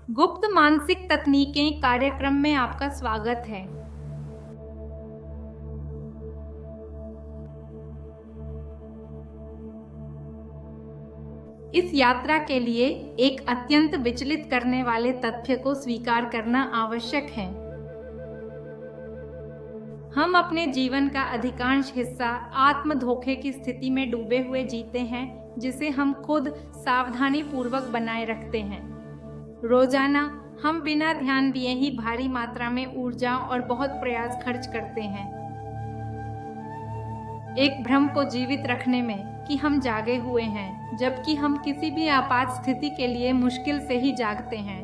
गुप्त मानसिक तकनीकें कार्यक्रम में आपका स्वागत है। इस यात्रा के लिए एक अत्यंत विचलित करने वाले तथ्य को स्वीकार करना आवश्यक है। हम अपने जीवन का अधिकांश हिस्सा आत्म धोखे की स्थिति में डूबे हुए जीते हैं, जिसे हम खुद सावधानी पूर्वक बनाए रखते हैं। रोजाना हम बिना ध्यान दिए ही भारी मात्रा में ऊर्जा और बहुत प्रयास खर्च करते हैं, एक भ्रम को जीवित रखने में कि हम जागे हुए हैं, जबकि हम किसी भी आपात स्थिति के लिए मुश्किल से ही जागते हैं।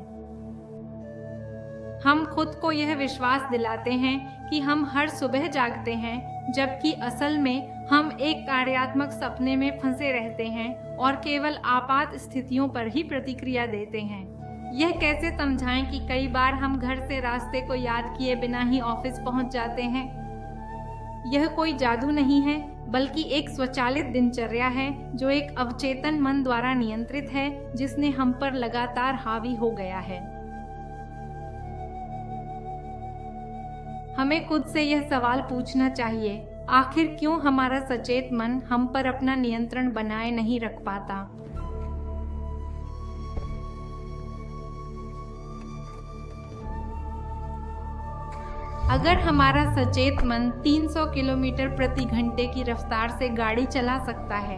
हम खुद को यह विश्वास दिलाते हैं कि हम हर सुबह जागते हैं, जबकि असल में हम एक कार्यात्मक सपने में फंसे रहते हैं और केवल आपात स्थितियों पर ही प्रतिक्रिया देते हैं। यह कैसे समझाएं कि कई बार हम घर से रास्ते को याद किए बिना ही ऑफिस पहुंच जाते हैं। यह कोई जादू नहीं है, बल्कि एक स्वचालित दिनचर्या है जो एक अवचेतन मन द्वारा नियंत्रित है, जिसने हम पर लगातार हावी हो गया है। हमें खुद से यह सवाल पूछना चाहिए, आखिर क्यों हमारा सचेत मन हम पर अपना नियंत्रण बनाए नहीं रख पाता। अगर हमारा सचेत मन 300 किलोमीटर प्रति घंटे की रफ्तार से गाड़ी चला सकता है,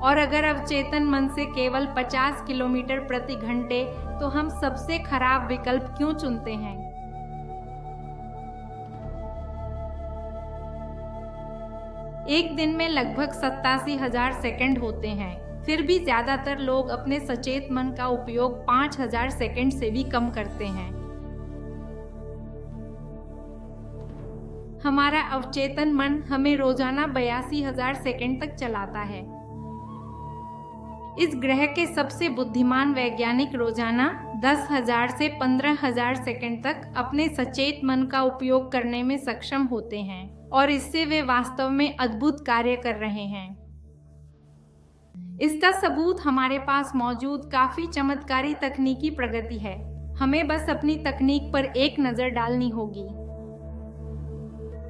और अगर अवचेतन मन से केवल 50 किलोमीटर प्रति घंटे, तो हम सबसे खराब विकल्प क्यों चुनते हैं। एक दिन में लगभग 87,000 सेकंड होते हैं, फिर भी ज्यादातर लोग अपने सचेत मन का उपयोग 5,000 सेकंड से भी कम करते हैं। हमारा अवचेतन मन हमें रोजाना 82,000 सेकंड तक चलाता है। इस ग्रह के सबसे बुद्धिमान वैज्ञानिक रोजाना 10,000 से 15,000 सेकंड तक अपने सचेत मन का उपयोग करने में सक्षम होते हैं, और इससे वे वास्तव में अद्भुत कार्य कर रहे हैं। इसका सबूत हमारे पास मौजूद काफी चमत्कारी तकनीकी प्रगति है। हमें बस अपनी तकनीक पर एक नजर डालनी होगी।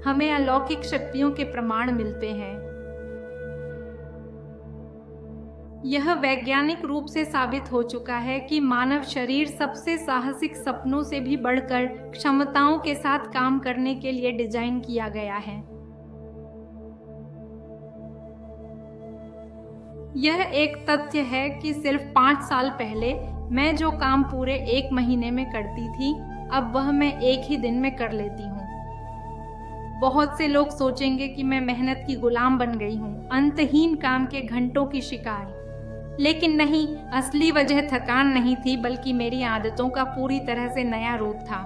हमें अलौकिक शक्तियों के प्रमाण मिलते हैं। यह वैज्ञानिक रूप से साबित हो चुका है कि मानव शरीर सबसे साहसिक सपनों से भी बढ़कर क्षमताओं के साथ काम करने के लिए डिजाइन किया गया है। यह एक तथ्य है कि सिर्फ 5 साल पहले मैं जो काम पूरे 1 महीने में करती थी, अब वह मैं 1 ही दिन में कर लेती हूँ। बहुत से लोग सोचेंगे कि मैं मेहनत की गुलाम बन गई हूँ, अंतहीन काम के घंटों की शिकार। लेकिन नहीं, असली वजह थकान नहीं थी, बल्कि मेरी आदतों का पूरी तरह से नया रूप था।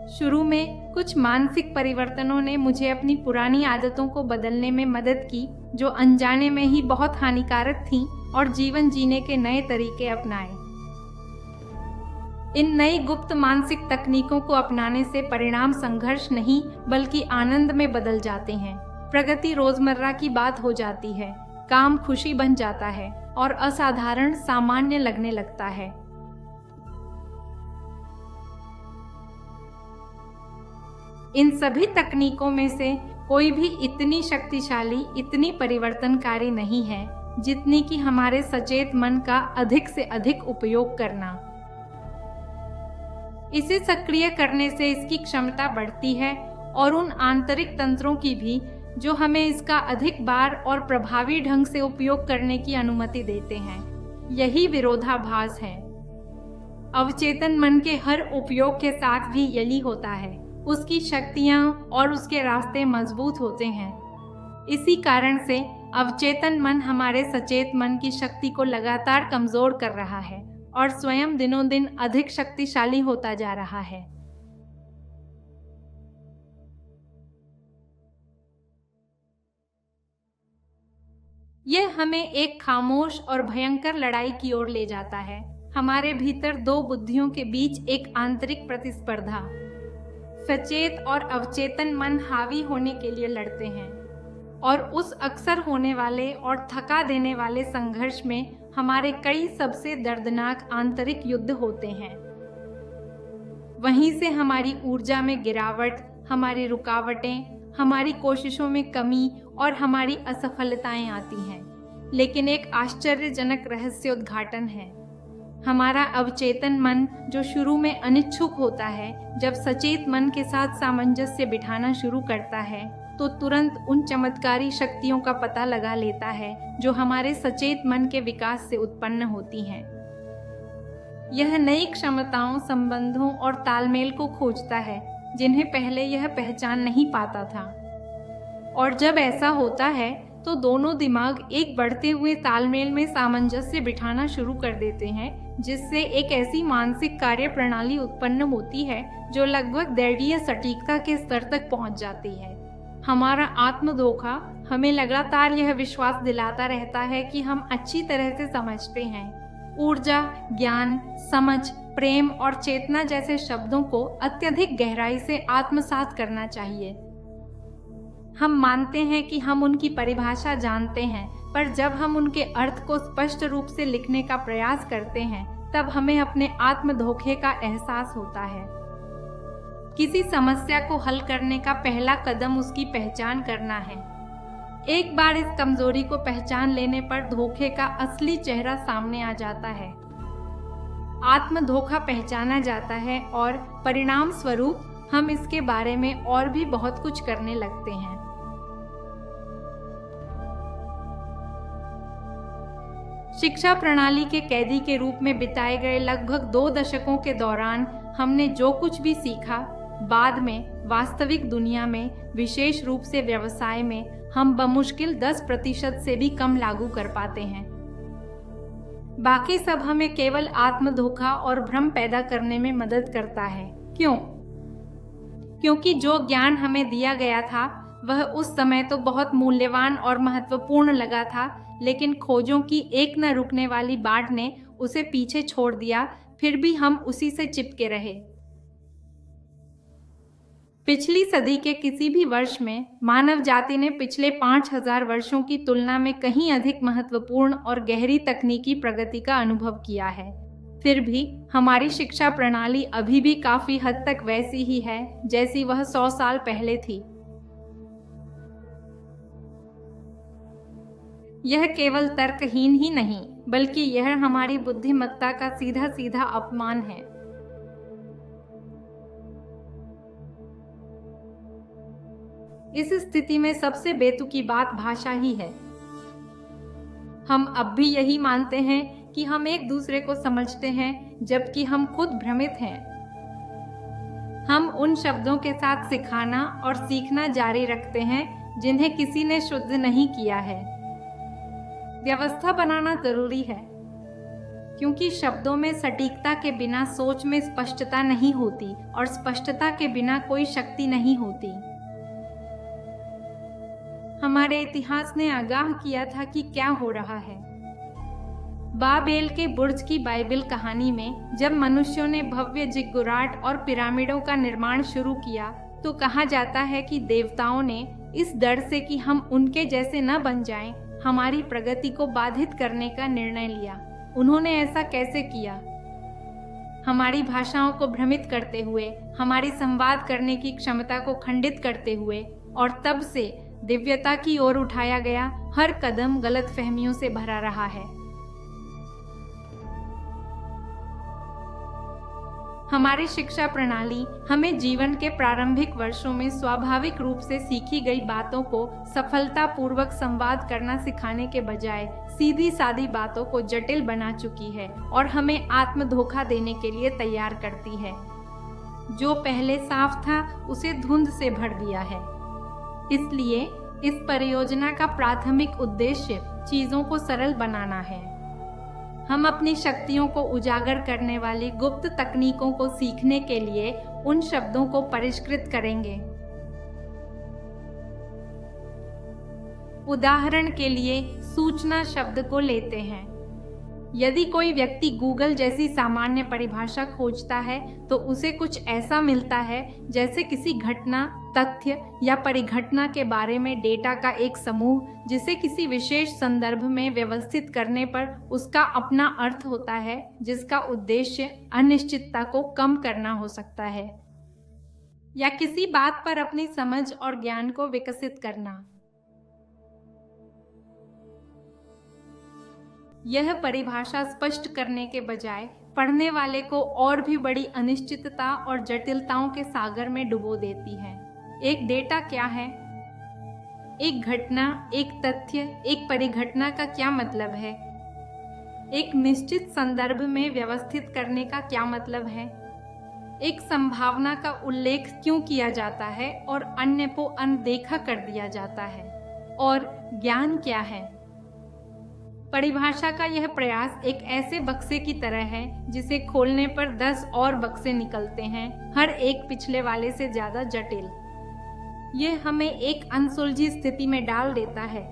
शुरू में कुछ मानसिक परिवर्तनों ने मुझे अपनी पुरानी आदतों को बदलने में मदद की, जो अनजाने में ही बहुत हानिकारक थीं, और जीवन जीने के नए तरीके अपनाए। इन नई गुप्त मानसिक तकनीकों को अपनाने से परिणाम संघर्ष नहीं, बल्कि आनंद में बदल जाते हैं। प्रगति रोजमर्रा की बात हो जाती है, काम खुशी बन जाता है, और असाधारण सामान्य लगने लगता है। इन सभी तकनीकों में से कोई भी इतनी शक्तिशाली, इतनी परिवर्तनकारी नहीं है, जितनी कि हमारे सचेत मन का अधिक से अधिक उपयोग करना। इसे सक्रिय करने से इसकी क्षमता बढ़ती है, और उन आंतरिक तंत्रों की भी जो हमें इसका अधिक बार और प्रभावी ढंग से उपयोग करने की अनुमति देते हैं। यही विरोधाभास है। अवचेतन मन के हर उपयोग के साथ भी यही होता है, उसकी शक्तियां और उसके रास्ते मजबूत होते हैं। इसी कारण से अवचेतन मन हमारे सचेत मन की शक्ति को लगातार कमजोर कर रहा है, और स्वयं दिनों दिन अधिक शक्तिशाली होता जा रहा है। यह हमें एक खामोश और भयंकर लड़ाई की ओर ले जाता है, हमारे भीतर दो बुद्धियों के बीच एक आंतरिक प्रतिस्पर्धा, सचेत और अवचेतन मन हावी होने के लिए लड़ते हैं, और उस अक्सर होने वाले और थका देने वाले संघर्ष में हमारे कई सबसे दर्दनाक आंतरिक युद्ध होते हैं। वहीं से हमारी ऊर्जा में गिरावट, हमारी रुकावटें, हमारी कोशिशों में कमी और हमारी असफलताएं आती हैं। लेकिन एक आश्चर्यजनक रहस्योद्घाटन है। हमारा अवचेतन मन, जो शुरू में अनिच्छुक होता है, जब सचेत मन के साथ सामंजस्य बिठाना शुरू करता है तो तुरंत उन चमत्कारी शक्तियों का पता लगा लेता है जो हमारे सचेत मन के विकास से उत्पन्न होती हैं। यह नई क्षमताओं, संबंधों और तालमेल को खोजता है जिन्हें पहले यह पहचान नहीं पाता था। और जब ऐसा होता है तो दोनों दिमाग एक बढ़ते हुए तालमेल में सामंजस्य बिठाना शुरू कर देते हैं, जिससे एक ऐसी मानसिक कार्य प्रणाली उत्पन्न होती है जो लगभग दैवीय सटीकता के स्तर तक पहुंच जाती है। हमारा आत्म धोखा हमें लगातार यह विश्वास दिलाता रहता है कि हम अच्छी तरह से समझते हैं। ऊर्जा, ज्ञान, समझ, प्रेम और चेतना जैसे शब्दों को अत्यधिक गहराई से आत्मसात करना चाहिए। हम मानते हैं कि हम उनकी परिभाषा जानते हैं, पर जब हम उनके अर्थ को स्पष्ट रूप से लिखने का प्रयास करते हैं तब हमें अपने आत्म धोखे का एहसास होता है। किसी समस्या को हल करने का पहला कदम उसकी पहचान करना है। एक बार इस कमजोरी को पहचान लेने पर धोखे का असली चेहरा सामने आ जाता है। आत्म धोखा पहचाना जाता है और परिणाम स्वरूप हम इसके बारे में और भी बहुत कुछ करने लगते हैं। शिक्षा प्रणाली के कैदी के रूप में बिताए गए लगभग 2 दशकों के दौरान हमने जो कुछ भी सीखा, बाद में वास्तविक दुनिया में, विशेष रूप से व्यवसाय में, हम बमुश्किल 10% से भी कम लागू कर पाते हैं। बाकी सब हमें केवल आत्म धोखा और भ्रम पैदा करने में मदद करता है। क्यों? क्योंकि जो ज्ञान हमें दिया गया था वह उस समय तो बहुत मूल्यवान और महत्वपूर्ण लगा था, लेकिन खोजों की एक न रुकने वाली बाढ़ ने उसे पीछे छोड़ दिया। फिर भी हम उसी से चिपके रहे। पिछली सदी के किसी भी वर्ष में मानव जाति ने पिछले 5000 वर्षों की तुलना में कहीं अधिक महत्वपूर्ण और गहरी तकनीकी प्रगति का अनुभव किया है। फिर भी हमारी शिक्षा प्रणाली अभी भी काफी हद तक वैसी ही है जैसी वह 100 साल पहले थी। यह केवल तर्कहीन ही नहीं, बल्कि यह हमारी बुद्धिमत्ता का सीधा सीधा अपमान है। इस स्थिति में सबसे बेतुकी बात भाषा ही है। हम अब भी यही मानते हैं कि हम एक दूसरे को समझते हैं, जबकि हम खुद भ्रमित हैं। हम उन शब्दों के साथ सिखाना और सीखना जारी रखते हैं जिन्हें किसी ने शुद्ध नहीं किया है। व्यवस्था बनाना जरूरी है, क्योंकि शब्दों में सटीकता के बिना सोच में स्पष्टता नहीं होती, और स्पष्टता के बिना कोई शक्ति नहीं होती। हमारे इतिहास ने आगाह किया था कि क्या हो रहा है। बाबेल के बुर्ज की बाइबल कहानी में जब मनुष्यों ने भव्य जिगुराट और पिरामिडों का निर्माण शुरू किया तो कहा जाता है कि देवताओं ने इस डर से कि हम उनके जैसे न बन जाएं, हमारी प्रगति को बाधित करने का निर्णय लिया। उन्होंने ऐसा कैसे किया? हमारी भाषाओं को भ्रमित करते हुए, हमारी संवाद करने की क्षमता को खंडित करते हुए, और तब से दिव्यता की ओर उठाया गया हर कदम गलतफहमियों से भरा रहा है। हमारी शिक्षा प्रणाली हमें जीवन के प्रारंभिक वर्षों में स्वाभाविक रूप से सीखी गई बातों को सफलतापूर्वक संवाद करना सिखाने के बजाय सीधी सादी बातों को जटिल बना चुकी है और हमें आत्म धोखा देने के लिए तैयार करती है। जो पहले साफ था उसे धुंध से भर दिया है। इसलिए इस परियोजना का प्राथमिक उद्देश्य चीजों को सरल बनाना है। हम अपनी शक्तियों को उजागर करने वाली गुप्त तकनीकों को सीखने के लिए उन शब्दों को परिष्कृत करेंगे। उदाहरण के लिए सूचना शब्द को लेते हैं। यदि कोई व्यक्ति गूगल जैसी सामान्य परिभाषा खोजता है तो उसे कुछ ऐसा मिलता है जैसे किसी घटना, तथ्य या परिघटना के बारे में डेटा का एक समूह, जिसे किसी विशेष संदर्भ में व्यवस्थित करने पर उसका अपना अर्थ होता है, जिसका उद्देश्य अनिश्चितता को कम करना हो सकता है या किसी बात पर अपनी समझ और ज्ञान को विकसित करना। यह परिभाषा स्पष्ट करने के बजाय पढ़ने वाले को और भी बड़ी अनिश्चितता और जटिलताओं के सागर में डुबो देती है। एक डेटा क्या है? एक घटना, एक तथ्य, एक परिघटना का क्या मतलब है? एक निश्चित संदर्भ में व्यवस्थित करने का क्या मतलब है? एक संभावना का उल्लेख क्यों किया जाता है और अन्य को अनदेखा कर दिया जाता है? और ज्ञान क्या है? परिभाषा का यह प्रयास एक ऐसे बक्से की तरह है जिसे खोलने पर 10 और बक्से निकलते हैं, हर एक पिछले वाले से ज्यादा जटिल। यह हमें एक अनसुलझी स्थिति में डाल देता है।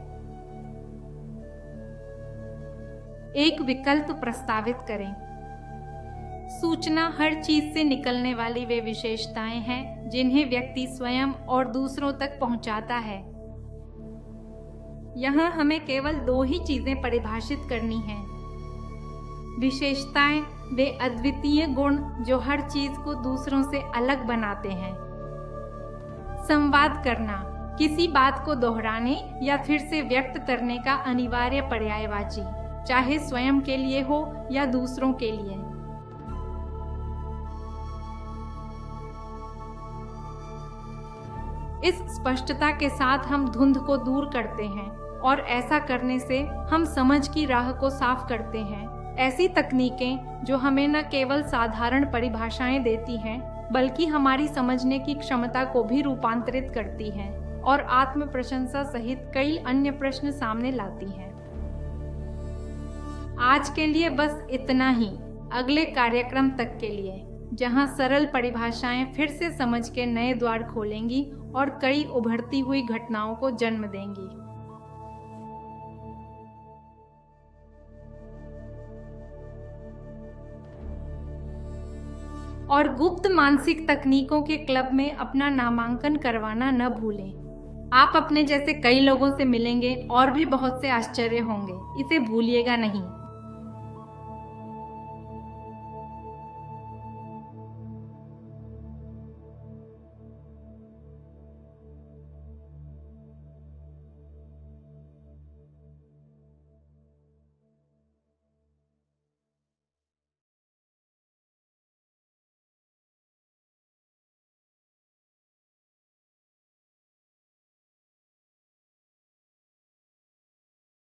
एक विकल्प प्रस्तावित करें। सूचना हर चीज से निकलने वाली वे विशेषताएं हैं जिन्हें व्यक्ति स्वयं और दूसरों तक पहुंचाता है। यहाँ हमें केवल 2 ही चीजें परिभाषित करनी हैं। विशेषताएं वे अद्वितीय गुण जो हर चीज को दूसरों से अलग बनाते हैं। संवाद करना, किसी बात को दोहराने या फिर से व्यक्त करने का अनिवार्य पर्यायवाची, चाहे स्वयं के लिए हो या दूसरों के लिए। इस स्पष्टता के साथ हम धुंध को दूर करते हैं और ऐसा करने से हम समझ की राह को साफ करते हैं। ऐसी तकनीकें जो हमें न केवल साधारण परिभाषाएं देती हैं बल्कि हमारी समझने की क्षमता को भी रूपांतरित करती हैं और आत्म प्रशंसा सहित कई अन्य प्रश्न सामने लाती हैं। आज के लिए बस इतना ही। अगले कार्यक्रम तक के लिए, जहां सरल परिभाषाएं फिर से समझ के नए द्वार खोलेंगी और कई उभरती हुई घटनाओं को जन्म देंगी। और गुप्त मानसिक तकनीकों के क्लब में अपना नामांकन करवाना न भूलें। आप अपने जैसे कई लोगों से मिलेंगे और भी बहुत से आश्चर्य होंगे, इसे भूलिएगा नहीं।